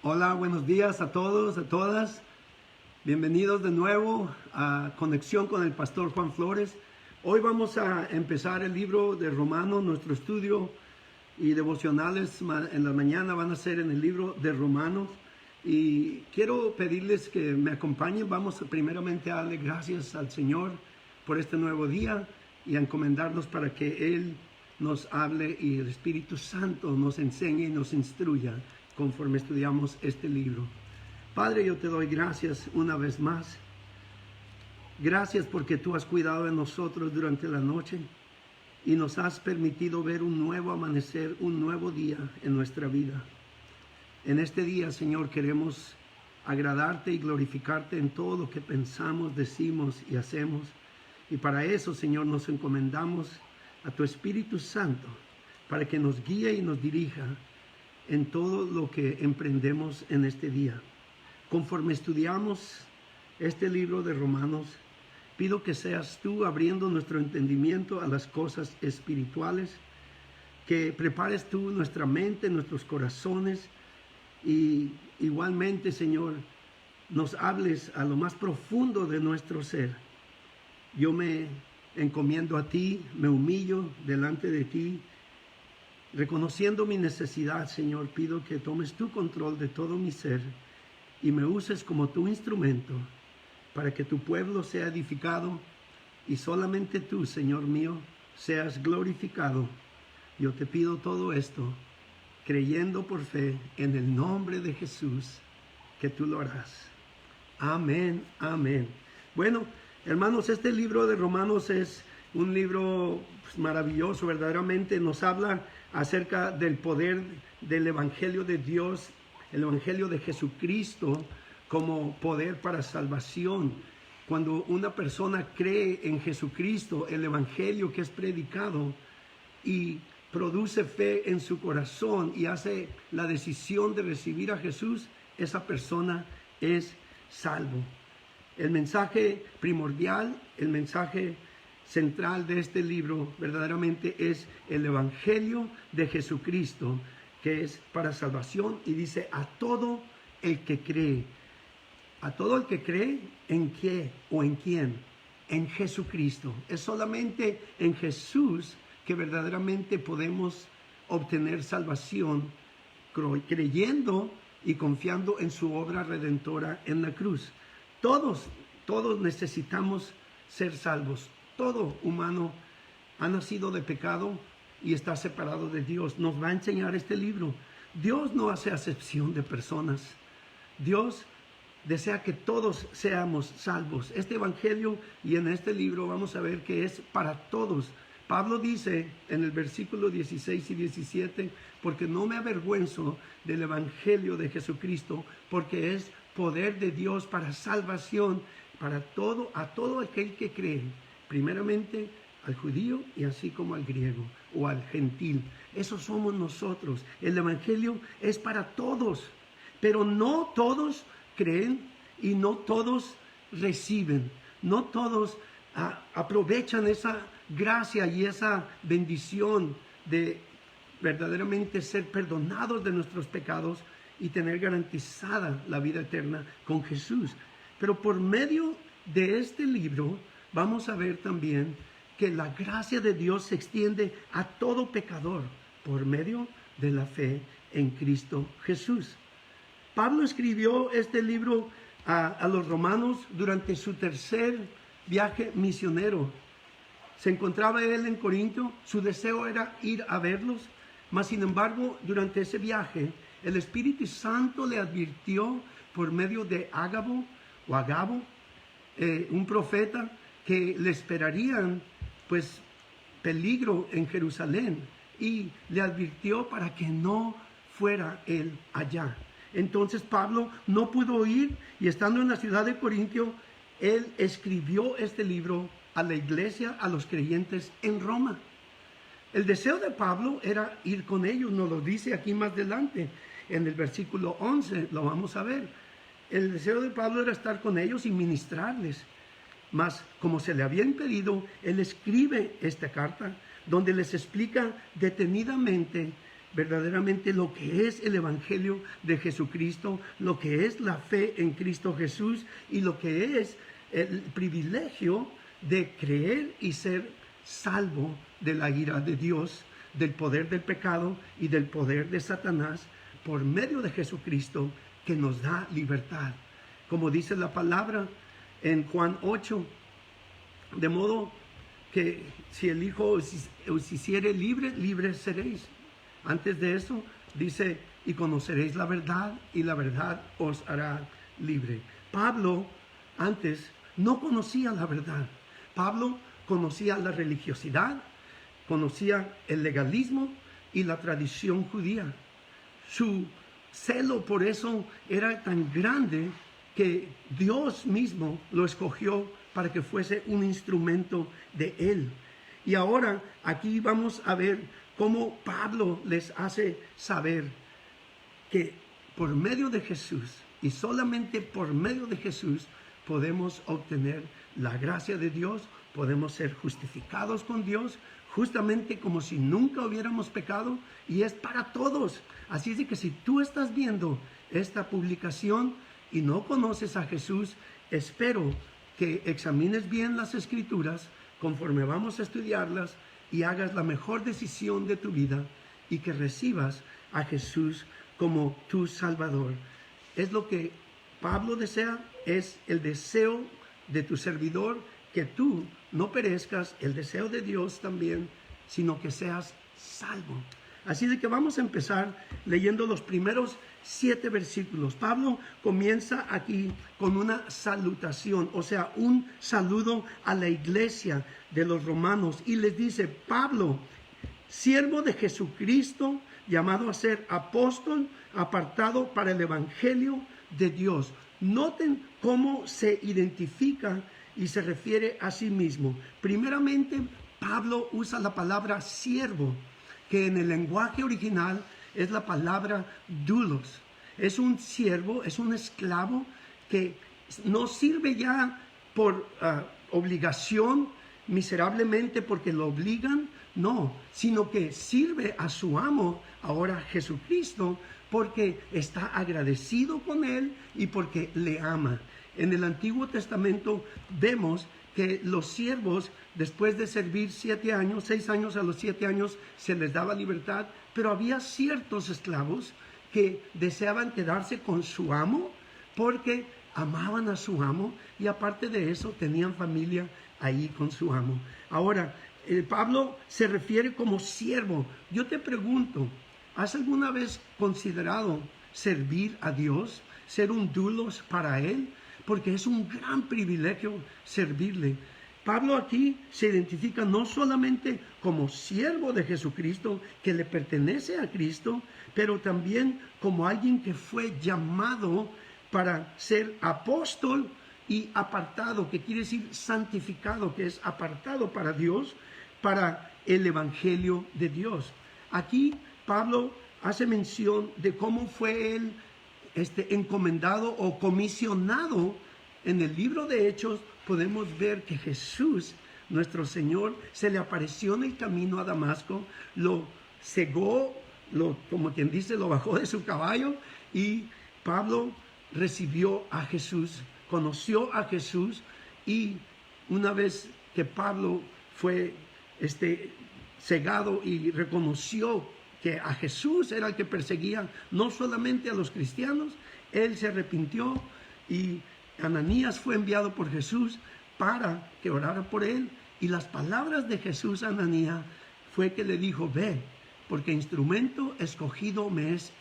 Hola, buenos días a todos, a todas. Bienvenidos de nuevo a Conexión con el Pastor Juan Flores. Hoy vamos a empezar el libro de Romanos. Nuestro estudio y devocionales en la mañana van a ser en el libro de Romanos. Y quiero pedirles que me acompañen. Vamos primeramente a darle gracias al Señor por este nuevo día y a encomendarnos para que Él nos hable y el Espíritu Santo nos enseñe y nos instruya conforme estudiamos este libro. Padre, yo te doy gracias una vez más. Gracias porque tú has cuidado de nosotros durante la noche y nos has permitido ver un nuevo amanecer, un nuevo día en nuestra vida. En este día, Señor, queremos agradarte y glorificarte en todo lo que pensamos, decimos y hacemos. Y para eso, Señor, nos encomendamos a tu Espíritu Santo para que nos guíe y nos dirija en todo lo que emprendemos en este día. Conforme estudiamos este libro de Romanos, pido que seas tú abriendo nuestro entendimiento a las cosas espirituales, que prepares tú nuestra mente, nuestros corazones, y igualmente, Señor, nos hables a lo más profundo de nuestro ser. Yo me encomiendo a ti, me humillo delante de ti, reconociendo mi necesidad, Señor. Pido que tomes tu control de todo mi ser y me uses como tu instrumento para que tu pueblo sea edificado y solamente tú, Señor mío, seas glorificado. Yo te pido todo esto creyendo por fe en el nombre de Jesús, que tú lo harás. Amén, amén. Bueno, hermanos, este libro de Romanos es un libro maravilloso, verdaderamente nos habla acerca del poder del Evangelio de Dios, el Evangelio de Jesucristo como poder para salvación. Cuando una persona cree en Jesucristo, el Evangelio que es predicado, y produce fe en su corazón y hace la decisión de recibir a Jesús, esa persona es salvo. El mensaje primordial, el mensaje central de este libro verdaderamente es el Evangelio de Jesucristo, que es para salvación, y dice a todo el que cree. A todo el que cree, ¿en qué o en quién? En Jesucristo. Es solamente en Jesús que verdaderamente podemos obtener salvación, creyendo y confiando en su obra redentora en la cruz. Todos necesitamos ser salvos. Todo humano ha nacido de pecado y está separado de Dios. Nos va a enseñar este libro. Dios no hace acepción de personas. Dios desea que todos seamos salvos. Este evangelio y en este libro vamos a ver que es para todos. Pablo dice en el versículo 16 y 17, porque no me avergüenzo del evangelio de Jesucristo, porque es poder de Dios para salvación, a todo aquel que cree, primeramente al judío y así como al griego o al gentil. Eso somos nosotros. El evangelio es para todos, pero no todos creen y no todos reciben, no todos aprovechan esa gracia y esa bendición de verdaderamente ser perdonados de nuestros pecados y tener garantizada la vida eterna con Jesús. Pero por medio de este libro vamos a ver también que la gracia de Dios se extiende a todo pecador por medio de la fe en Cristo Jesús. Pablo escribió este libro a los romanos durante su tercer viaje misionero. Se encontraba él en Corinto, su deseo era ir a verlos, mas sin embargo, durante ese viaje, el Espíritu Santo le advirtió por medio de Agabo, un profeta, que le esperarían peligro en Jerusalén, y le advirtió para que no fuera él allá. Entonces Pablo no pudo ir, y estando en la ciudad de Corintio, él escribió este libro a la iglesia, a los creyentes en Roma. El deseo de Pablo era ir con ellos, nos lo dice aquí más adelante, en el versículo 11, lo vamos a ver. El deseo de Pablo era estar con ellos y ministrarles. Mas, como se le había impedido, él escribe esta carta donde les explica detenidamente verdaderamente lo que es el Evangelio de Jesucristo, lo que es la fe en Cristo Jesús y lo que es el privilegio de creer y ser salvo de la ira de Dios, del poder del pecado y del poder de Satanás por medio de Jesucristo, que nos da libertad. Como dice la palabra en Juan 8, de modo que si el Hijo os hiciere libre, libres seréis. Antes de eso dice, y conoceréis la verdad, y la verdad os hará libre. Pablo antes no conocía la verdad. Pablo conocía la religiosidad, conocía el legalismo y la tradición judía. Su celo por eso era tan grande que Dios mismo lo escogió para que fuese un instrumento de Él. Y ahora aquí vamos a ver cómo Pablo les hace saber que por medio de Jesús y solamente por medio de Jesús podemos obtener la gracia de Dios, podemos ser justificados con Dios, justamente como si nunca hubiéramos pecado, y es para todos. Así es de que si tú estás viendo esta publicación y no conoces a Jesús, espero que examines bien las Escrituras conforme vamos a estudiarlas y hagas la mejor decisión de tu vida y que recibas a Jesús como tu Salvador. Es lo que Pablo desea, es el deseo de tu servidor, que tú no perezcas, el deseo de Dios también, sino que seas salvo. Así de que vamos a empezar leyendo los primeros 7 versículos. Pablo comienza aquí con una salutación, o sea, un saludo a la iglesia de los romanos, y les dice: Pablo, siervo de Jesucristo, llamado a ser apóstol, apartado para el evangelio de Dios. Noten cómo se identifica y se refiere a sí mismo. Primeramente, Pablo usa la palabra siervo, que en el lenguaje original es la palabra doulos. Es un siervo, es un esclavo que no sirve ya por obligación, miserablemente porque lo obligan, no, sino que sirve a su amo, ahora Jesucristo, porque está agradecido con él y porque le ama. En el Antiguo Testamento vemos que los siervos, después de servir 7 años, 6 años, a los 7 años se les daba libertad, pero había ciertos esclavos que deseaban quedarse con su amo porque amaban a su amo, y aparte de eso tenían familia ahí con su amo. Ahora, Pablo se refiere como siervo. Yo te pregunto, ¿has alguna vez considerado servir a Dios, ser un doulos para Él? Porque es un gran privilegio servirle. Pablo aquí se identifica no solamente como siervo de Jesucristo, que le pertenece a Cristo, pero también como alguien que fue llamado para ser apóstol y apartado, que quiere decir santificado, que es apartado para Dios, para el evangelio de Dios. Aquí Pablo hace mención de cómo fue él encomendado o comisionado. En el libro de Hechos podemos ver que Jesús, nuestro Señor, se le apareció en el camino a Damasco, lo cegó, como quien dice, lo bajó de su caballo, y Pablo recibió a Jesús, conoció a Jesús, y una vez que Pablo fue cegado y reconoció que a Jesús era el que perseguía, no solamente a los cristianos, él se arrepintió, y Ananías fue enviado por Jesús para que orara por él, y las palabras de Jesús a Ananías fue que le dijo: ve, porque instrumento escogido me es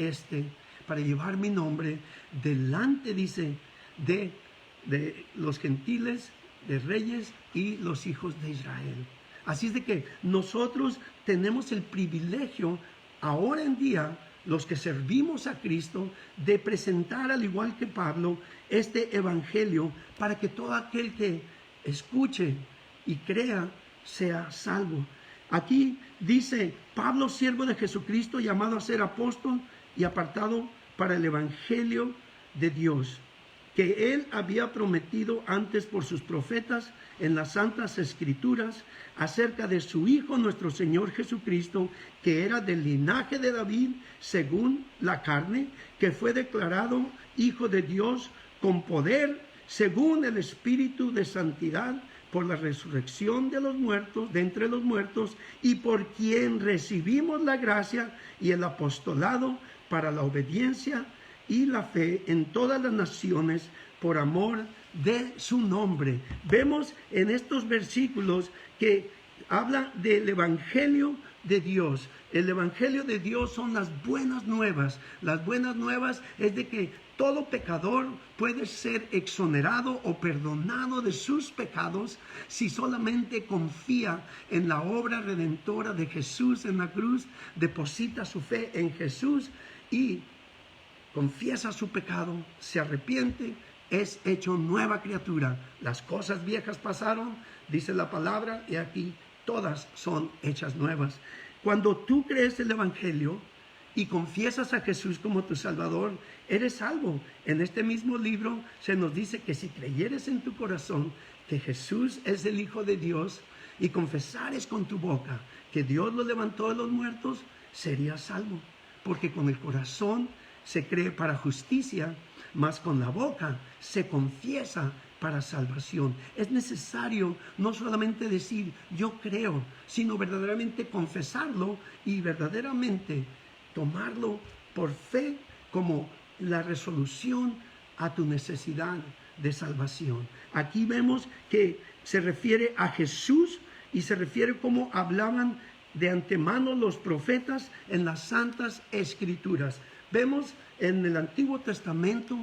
para llevar mi nombre delante, dice, de los gentiles, de reyes y los hijos de Israel. Así es de que nosotros tenemos el privilegio ahora en día, los que servimos a Cristo, de presentar, al igual que Pablo, este evangelio para que todo aquel que escuche y crea sea salvo. Aquí dice: Pablo, siervo de Jesucristo, llamado a ser apóstol y apartado para el evangelio de Dios. que Él había prometido antes por sus profetas en las Santas Escrituras acerca de su Hijo nuestro Señor Jesucristo, que era del linaje de David según la carne, que fue declarado Hijo de Dios con poder según el Espíritu de santidad, por la resurrección de los muertos, de entre los muertos, y por quien recibimos la gracia y el apostolado para la obediencia y la fe en todas las naciones por amor de su nombre. Vemos en estos versículos que habla del Evangelio de Dios. El Evangelio de Dios son las buenas nuevas. Las buenas nuevas es de que todo pecador puede ser exonerado o perdonado de sus pecados si solamente confía en la obra redentora de Jesús en la cruz, deposita su fe en Jesús y confiesa su pecado, se arrepiente, es hecho nueva criatura. Las cosas viejas pasaron, dice la palabra, y aquí todas son hechas nuevas. Cuando tú crees el Evangelio y confiesas a Jesús como tu Salvador, eres salvo. En este mismo libro se nos dice que si creyeres en tu corazón que Jesús es el Hijo de Dios y confesares con tu boca que Dios lo levantó de los muertos, serías salvo. Porque con el corazón se cree para justicia, mas con la boca se confiesa para salvación. Es necesario no solamente decir yo creo, sino verdaderamente confesarlo y verdaderamente tomarlo por fe como la resolución a tu necesidad de salvación. Aquí vemos que se refiere a Jesús y se refiere como hablaban de antemano los profetas en las Santas Escrituras. Vemos en el Antiguo Testamento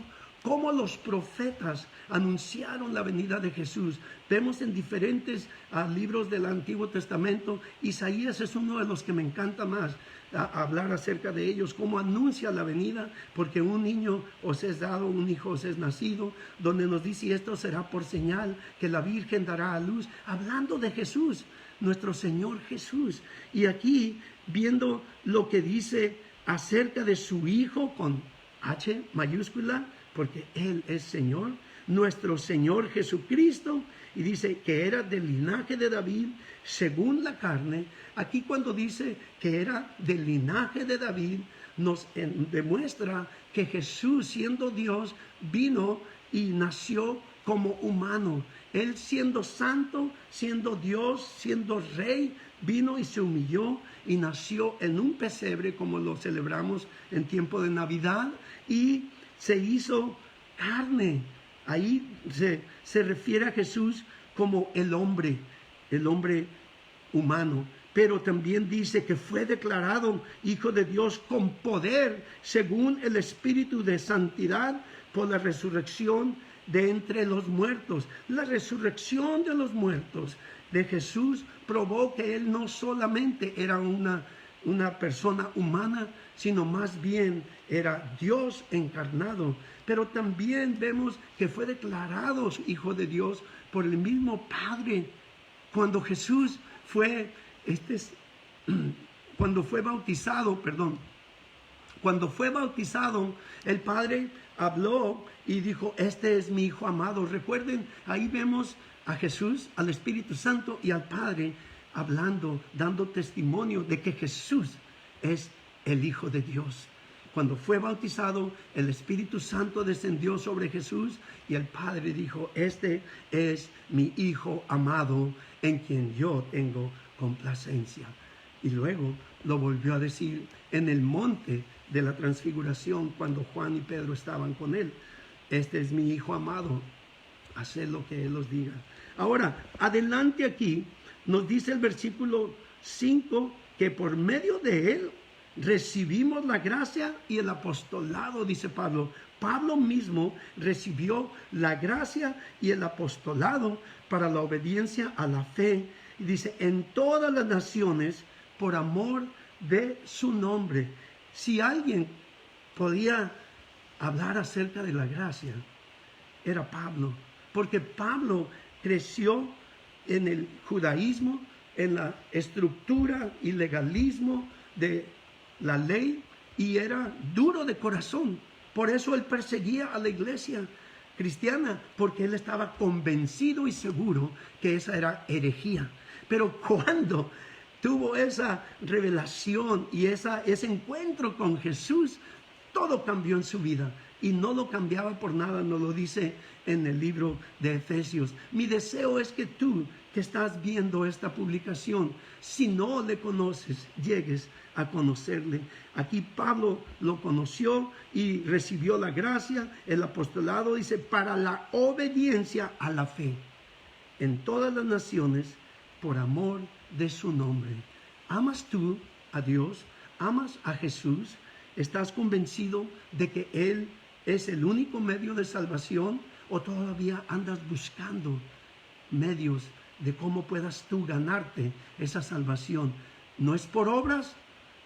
cómo los profetas anunciaron la venida de Jesús. Vemos en diferentes libros del Antiguo Testamento. Isaías es uno de los que me encanta más hablar acerca de ellos, cómo anuncia la venida, porque un niño os es dado, un hijo os es nacido, donde nos dice esto será por señal que la Virgen dará a luz, hablando de Jesús, nuestro Señor Jesús. Y aquí viendo lo que dice acerca de su Hijo con H mayúscula, porque Él es Señor, nuestro Señor Jesucristo, y dice que era del linaje de David según la carne. Aquí cuando dice que era del linaje de David, nos demuestra que Jesús, siendo Dios, vino y nació como humano. Él siendo santo, siendo Dios, siendo rey, vino y se humilló y nació en un pesebre como lo celebramos en tiempo de Navidad y se hizo carne. Ahí se refiere a Jesús como el hombre humano. Pero también dice que fue declarado Hijo de Dios con poder según el Espíritu de santidad por la resurrección de entre los muertos. La resurrección de los muertos de Jesús probó que Él no solamente era una persona humana, sino más bien era Dios encarnado. Pero también vemos que fue declarado Hijo de Dios por el mismo Padre. Cuando Jesús fue, cuando fue bautizado, el Padre habló y dijo, este es mi Hijo amado. Recuerden, ahí vemos a Jesús, al Espíritu Santo y al Padre hablando, dando testimonio de que Jesús es el Hijo de Dios. Cuando fue bautizado, el Espíritu Santo descendió sobre Jesús y el Padre dijo, este es mi Hijo amado en quien yo tengo complacencia. Y luego lo volvió a decir en el monte de la transfiguración cuando Juan y Pedro estaban con él. Este es mi Hijo amado, haced lo que Él os diga. Ahora, adelante aquí nos dice el versículo 5 que por medio de Él recibimos la gracia y el apostolado, dice Pablo. Pablo mismo recibió la gracia y el apostolado para la obediencia a la fe. Y dice, en todas las naciones, por amor de su nombre. Si alguien podía hablar acerca de la gracia, era Pablo. Porque Pablo creció en el judaísmo, en la estructura y legalismo de la ley, y era duro de corazón. Por eso él perseguía a la iglesia. cristiana, porque él estaba convencido y seguro que esa era herejía. Pero cuando tuvo esa revelación y ese encuentro con Jesús, todo cambió en su vida y no lo cambiaba por nada, nos lo dice en el libro de Efesios. Mi deseo es que tú, que estás viendo esta publicación, si no le conoces, llegues a conocerle. Aquí Pablo lo conoció y recibió la gracia. El apostolado dice, para la obediencia a la fe en todas las naciones, por amor de su nombre. ¿Amas tú a Dios? ¿Amas a Jesús? ¿Estás convencido de que Él es el único medio de salvación? ¿O todavía andas buscando medios de cómo puedas tú ganarte esa salvación? No es por obras,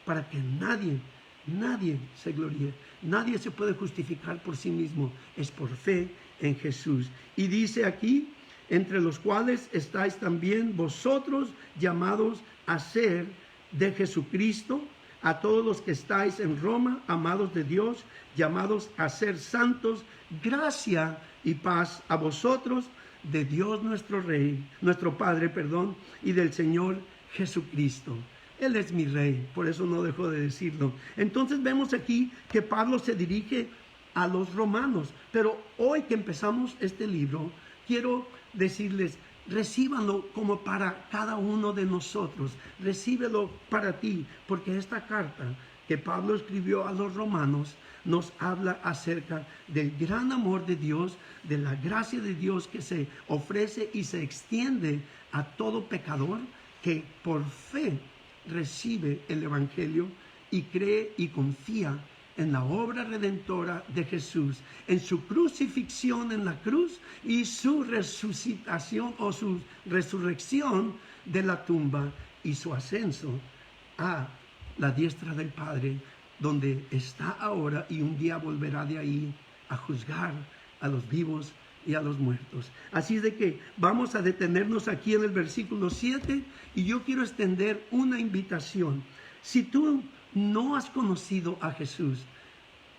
para que nadie se gloríe. Nadie se puede justificar por sí mismo. Es por fe en Jesús. Y dice aquí, entre los cuales estáis también vosotros llamados a ser de Jesucristo, a todos los que estáis en Roma, amados de Dios, llamados a ser santos, gracia y paz a vosotros, de Dios nuestro Rey, nuestro Padre, perdón, y del Señor Jesucristo. Él es mi Rey, por eso no dejo de decirlo. Entonces vemos aquí que Pablo se dirige a los romanos, pero hoy que empezamos este libro, quiero decirles, recíbanlo como para cada uno de nosotros, recíbelo para ti, porque esta carta que Pablo escribió a los romanos nos habla acerca del gran amor de Dios, de la gracia de Dios que se ofrece y se extiende a todo pecador que por fe recibe el Evangelio y cree y confía en la obra redentora de Jesús, en su crucifixión en la cruz y su resucitación o su resurrección de la tumba y su ascenso a la diestra del Padre, donde está ahora y un día volverá de ahí a juzgar a los vivos y a los muertos. Así es de que vamos a detenernos aquí en el versículo 7 y yo quiero extender una invitación. Si tú no has conocido a Jesús,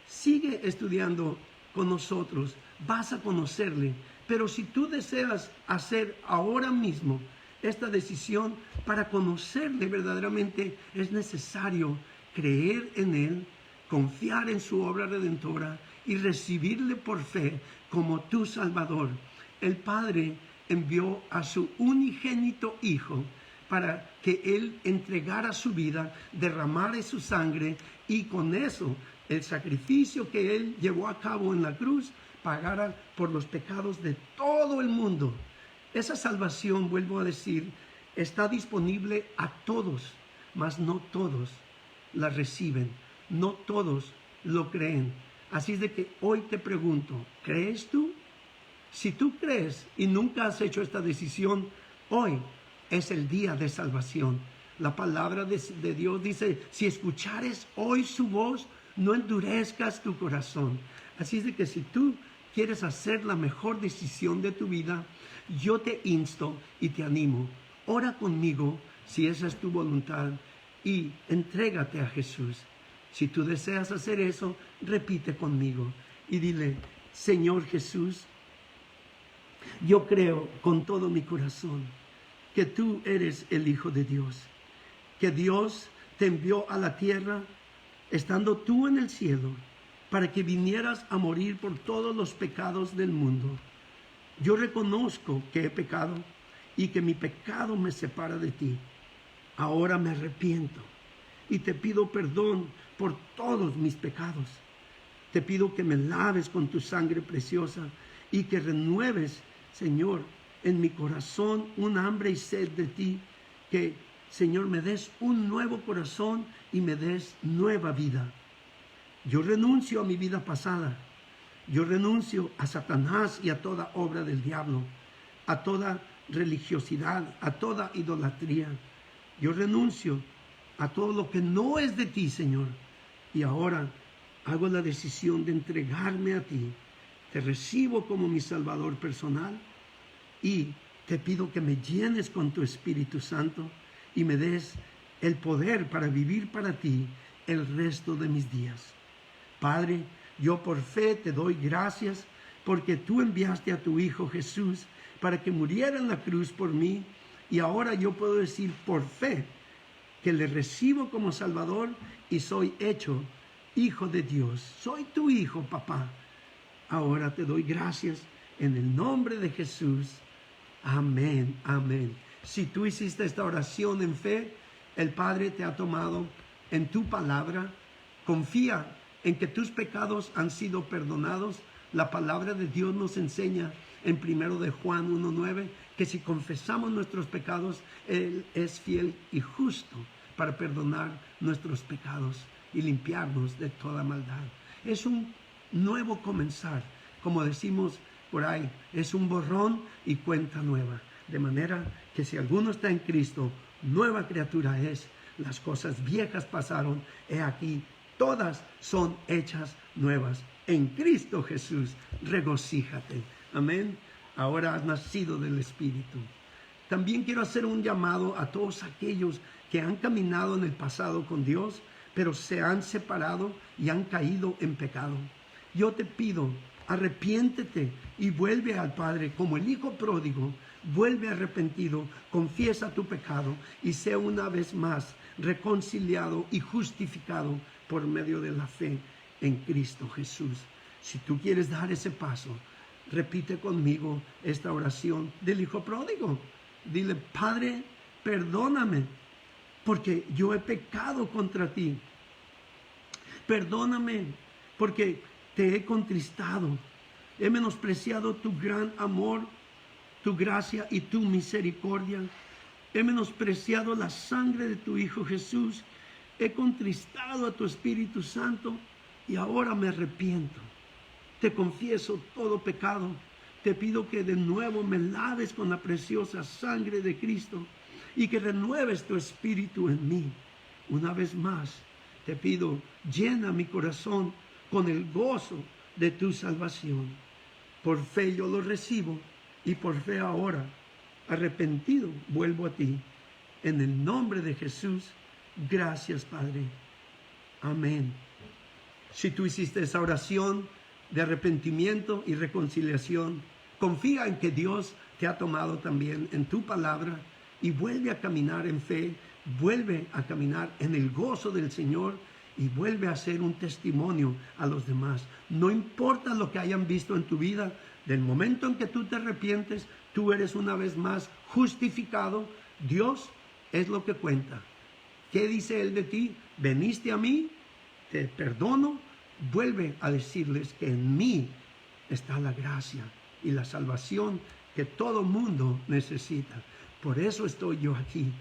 sigue estudiando con nosotros, vas a conocerle. Pero si tú deseas hacer ahora mismo esta decisión para conocerle verdaderamente, es necesario creer en Él, confiar en su obra redentora y recibirle por fe como tu Salvador. El Padre envió a su unigénito Hijo para que Él entregara su vida, derramara su sangre y con eso el sacrificio que Él llevó a cabo en la cruz pagara por los pecados de todo el mundo. Esa salvación, vuelvo a decir, está disponible a todos, mas no todos la reciben, no todos lo creen. Así es de que hoy te pregunto, ¿crees tú? Si tú crees y nunca has hecho esta decisión, hoy es el día de salvación. La palabra de Dios dice, si escuchares hoy su voz, no endurezcas tu corazón. Así es de que si tú quieres hacer la mejor decisión de tu vida, yo te insto y te animo. Ora conmigo si esa es tu voluntad y entrégate a Jesús. Si tú deseas hacer eso, repite conmigo y dile, Señor Jesús, yo creo con todo mi corazón que tú eres el Hijo de Dios, que Dios te envió a la tierra estando tú en el cielo para que vinieras a morir por todos los pecados del mundo. Yo reconozco que he pecado y que mi pecado me separa de ti. Ahora me arrepiento y te pido perdón por todos mis pecados. Te pido que me laves con tu sangre preciosa y que renueves, Señor, en mi corazón un hambre y sed de ti, que, Señor, me des un nuevo corazón y me des nueva vida. Yo renuncio a mi vida pasada. Yo renuncio a Satanás y a toda obra del diablo, a toda religiosidad, a toda idolatría. Yo renuncio a todo lo que no es de ti, Señor. Y ahora hago la decisión de entregarme a ti. Te recibo como mi Salvador personal y te pido que me llenes con tu Espíritu Santo y me des el poder para vivir para ti el resto de mis días. Padre, yo por fe te doy gracias porque tú enviaste a tu Hijo Jesús para que muriera en la cruz por mí, y ahora yo puedo decir por fe que le recibo como Salvador y soy hecho hijo de Dios. Soy tu hijo, papá. Ahora te doy gracias en el nombre de Jesús. Amén, amén. Si tú hiciste esta oración en fe, el Padre te ha tomado en tu palabra. Confía en que tus pecados han sido perdonados. La palabra de Dios nos enseña en 1 de Juan 1:9 que si confesamos nuestros pecados, Él es fiel y justo para perdonar nuestros pecados y limpiarnos de toda maldad. Es un nuevo comenzar, como decimos por ahí, es un borrón y cuenta nueva. De manera que si alguno está en Cristo, nueva criatura es. Las cosas viejas pasaron, he aquí, todas son hechas nuevas. En Cristo Jesús, regocíjate. Amén. Ahora has nacido del Espíritu. También quiero hacer un llamado a todos aquellos que han caminado en el pasado con Dios, pero se han separado y han caído en pecado. Yo te pido, arrepiéntete y vuelve al Padre como el Hijo pródigo. Vuelve arrepentido, confiesa tu pecado y sea una vez más reconciliado y justificado por medio de la fe en Cristo Jesús. Si tú quieres dar ese paso, repite conmigo esta oración del Hijo pródigo. Dile: Padre, perdóname, porque yo he pecado contra ti. Perdóname, porque te he contristado. He menospreciado tu gran amor, tu gracia y tu misericordia. He menospreciado la sangre de tu Hijo Jesús. He contristado a tu Espíritu Santo y ahora me arrepiento. Te confieso todo pecado. Te pido que de nuevo me laves con la preciosa sangre de Cristo y que renueves tu espíritu en mí. Una vez más, te pido, llena mi corazón con el gozo de tu salvación. Por fe yo lo recibo y por fe ahora, arrepentido, vuelvo a ti. En el nombre de Jesús, gracias, Padre. Amén. Si tú hiciste esa oración de arrepentimiento y reconciliación, confía en que Dios te ha tomado también en tu palabra y vuelve a caminar en fe, vuelve a caminar en el gozo del Señor y vuelve a ser un testimonio a los demás. No importa lo que hayan visto en tu vida, del momento en que tú te arrepientes, tú eres una vez más justificado. Dios es lo que cuenta. ¿Qué dice Él de ti? Veniste a mí, te perdono. Vuelve a decirles que en mí está la gracia y la salvación que todo mundo necesita. Por eso estoy yo aquí.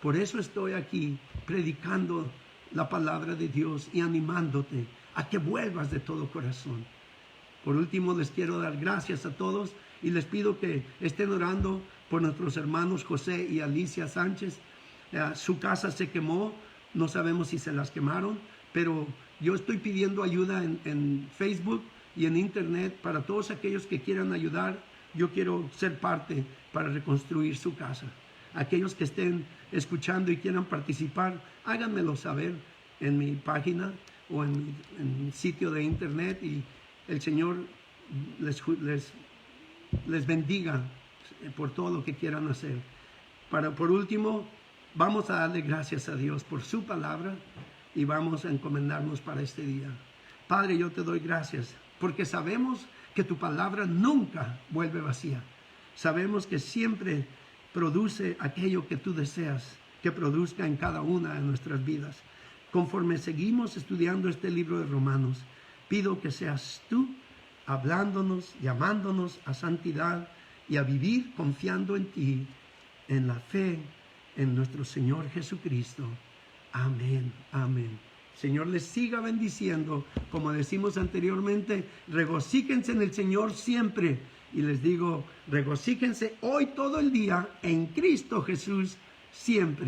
Por eso estoy aquí predicando la palabra de Dios y animándote a que vuelvas de todo corazón. Por último, les quiero dar gracias a todos y les pido que estén orando por nuestros hermanos José y Alicia Sánchez. Su casa se quemó, no sabemos si se las quemaron, pero yo estoy pidiendo ayuda en Facebook y en Internet para todos aquellos que quieran ayudar. Yo quiero ser parte para reconstruir su casa. Aquellos que estén escuchando y quieran participar, háganmelo saber en mi página o en mi sitio de Internet y el Señor les bendiga por todo lo que quieran hacer. Por último, vamos a darle gracias a Dios por su palabra y vamos a encomendarnos para este día. Padre, yo te doy gracias porque sabemos que tu palabra nunca vuelve vacía. Sabemos que siempre produce aquello que tú deseas que produzca en cada una de nuestras vidas. Conforme seguimos estudiando este libro de Romanos, pido que seas tú hablándonos, llamándonos a santidad y a vivir confiando en ti, en la fe, en nuestro Señor Jesucristo. Amén, amén. Señor les siga bendiciendo. Como decimos anteriormente, regocíjense en el Señor siempre. Y les digo, regocíjense hoy todo el día en Cristo Jesús siempre.